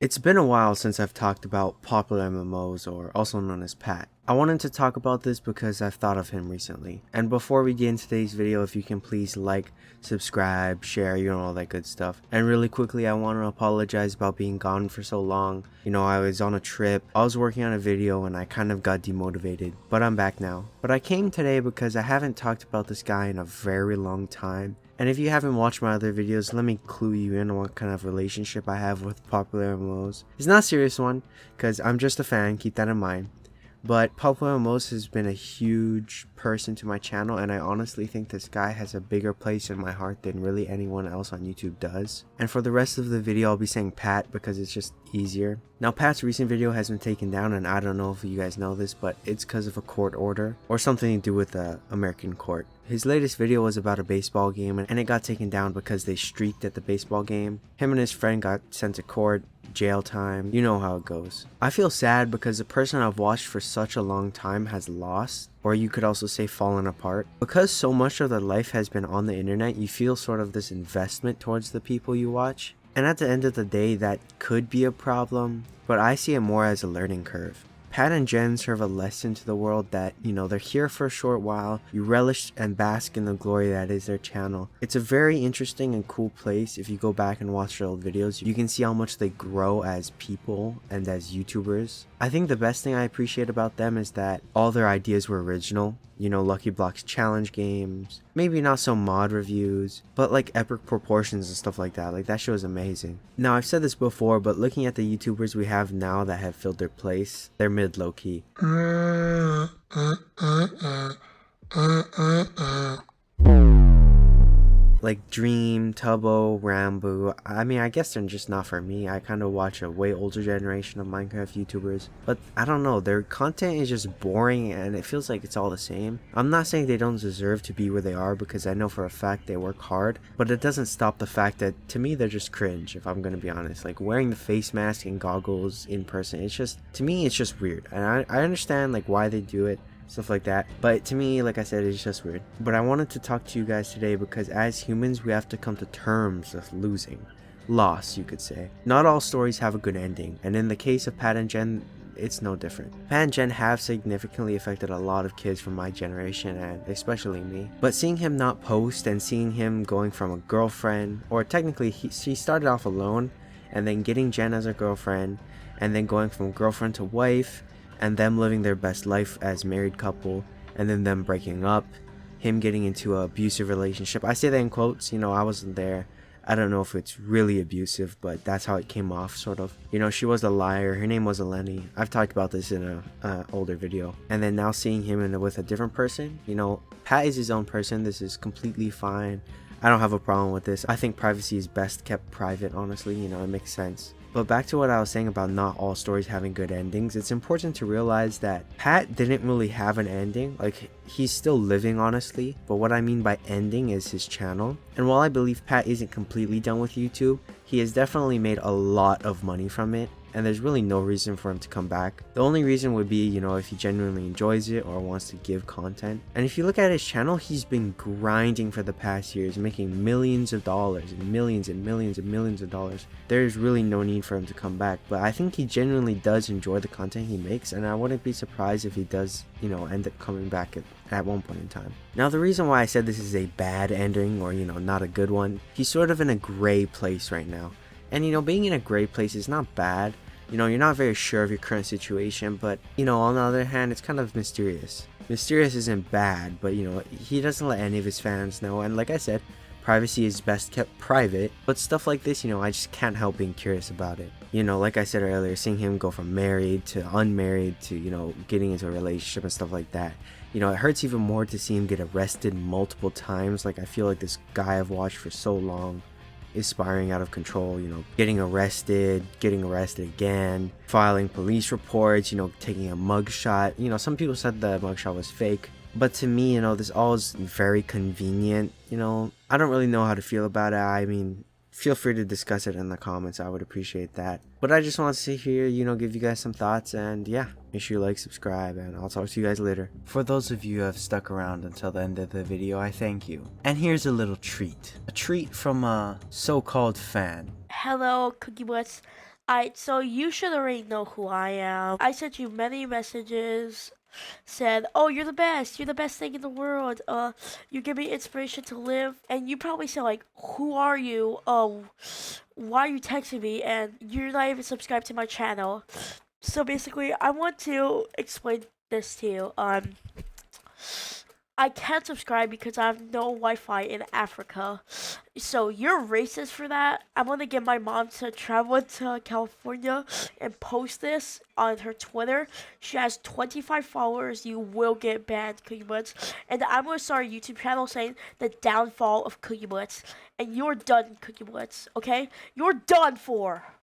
It's been a while since I've talked about Popularmmos, or also known as Pat. I wanted to talk about this because I've thought of him recently. And before we get into today's video, if you can please like, subscribe, share, all that good stuff. And really quickly, I want to apologize about being gone for so long. I was on a trip, I was working on a video, and I kind of got demotivated. But I'm back now. But I came today because I haven't talked about this guy in a very long time. And if you haven't watched my other videos, let me clue you in on what kind of relationship I have with Popularmmos. It's not a serious one, because I'm just a fan, keep that in mind. But Popularmmos has been a huge person to my channel, and I honestly think this guy has a bigger place in my heart than really anyone else on YouTube does. And for the rest of the video, I'll be saying Pat because it's just easier. Now, Pat's recent video has been taken down, and I don't know if you guys know this, but it's because of a court order or something to do with the American court. His latest video was about a baseball game, and it got taken down because they streaked at the baseball game. Him and his friend got sent to court, jail time, you know how it goes. I feel sad because the person I've watched for such a long time has lost, or you could also say fallen apart. Because so much of their life has been on the internet, you feel sort of this investment towards the people you watch. And at the end of the day, that could be a problem, but I see it more as a learning curve. Pat and Jen serve a lesson to the world that, they're here for a short while, you relish and bask in the glory that is their channel. It's a very interesting and cool place. If you go back and watch their old videos, you can see how much they grow as people and as YouTubers. I think the best thing I appreciate about them is that all their ideas were original. Lucky Block's challenge games, maybe not so mod reviews, but like epic proportions and stuff like that. Like, that show is amazing. Now, I've said this before, but looking at the YouTubers we have now that have filled their place, they're mid low-key. Like Dream, Tubbo, Rambo. I guess they're just not for me. I kind of watch a way older generation of Minecraft YouTubers, but I don't know, their content is just boring and it feels like it's all the same. I'm not saying they don't deserve to be where they are, because I know for a fact they work hard, but it doesn't stop the fact that to me they're just cringe, if I'm gonna be honest. Like, wearing the face mask and goggles in person, it's just, to me, it's just weird. And I understand like why they do it, stuff like that, but to me, like I said, it's just weird. But I wanted to talk to you guys today because as humans, we have to come to terms with losing. Loss, you could say. Not all stories have a good ending, and in the case of Pat and Jen, it's no different. Pat and Jen have significantly affected a lot of kids from my generation, and especially me. But seeing him not post and seeing him going from a girlfriend, or technically she started off alone, and then getting Jen as a girlfriend, and then going from girlfriend to wife, and them living their best life as married couple, and then them breaking up, him getting into an abusive relationship. I say that in quotes, I wasn't there. I don't know if it's really abusive, but that's how it came off, sort of. She was a liar. Her name was Eleni. I've talked about this in a older video. And then now seeing him with a different person, Pat is his own person. This is completely fine. I don't have a problem with this. I think privacy is best kept private, honestly. It makes sense. But back to what I was saying about not all stories having good endings, it's important to realize that Pat didn't really have an ending. Like, he's still living, honestly, but what I mean by ending is his channel. And while I believe Pat isn't completely done with YouTube, he has definitely made a lot of money from it, and there's really no reason for him to come back. The only reason would be, if he genuinely enjoys it or wants to give content. And if you look at his channel, he's been grinding for the past years, making millions of dollars and millions and millions and millions of dollars. There's really no need for him to come back, but I think he genuinely does enjoy the content he makes, and I wouldn't be surprised if he does, end up coming back at one point in time. Now, the reason why I said this is a bad ending, or, not a good one, he's sort of in a gray place right now. And being in a gray place is not bad. You're not very sure of your current situation, but on the other hand, it's kind of mysterious. Mysterious isn't bad, but he doesn't let any of his fans know, and like I said, privacy is best kept private. But stuff like this, I just can't help being curious about it. Like I said earlier, seeing him go from married to unmarried to getting into a relationship and stuff like that, it hurts even more to see him get arrested multiple times. Like, I feel like this guy I've watched for so long is spiraling out of control, getting arrested again, filing police reports, taking a mugshot. Some people said the mugshot was fake, but to me, this all is very convenient. I don't really know how to feel about it. I mean, feel free to discuss it in the comments. I would appreciate that. But I just want to sit here, give you guys some thoughts, and yeah, make sure you like, subscribe, and I'll talk to you guys later. For those of you who have stuck around until the end of the video, I thank you. And here's a little treat. A treat from a so-called fan. Hello, Cookie Butts. So you should already know who I am. I sent you many messages, said, "Oh, you're the best. You're the best thing in the world. You give me inspiration to live." And you probably said like, "Who are you? Why are you texting me? And you're not even subscribed to my channel." So basically, I want to explain this to you. I can't subscribe because I have no Wi-Fi in Africa. So you're racist for that. I'm gonna get my mom to travel to California and post this on her Twitter. She has 25 followers. You will get banned, Cookie Blitz. And I'm gonna start a YouTube channel saying the downfall of Cookie Blitz. And you're done, Cookie Blitz. Okay? You're done for.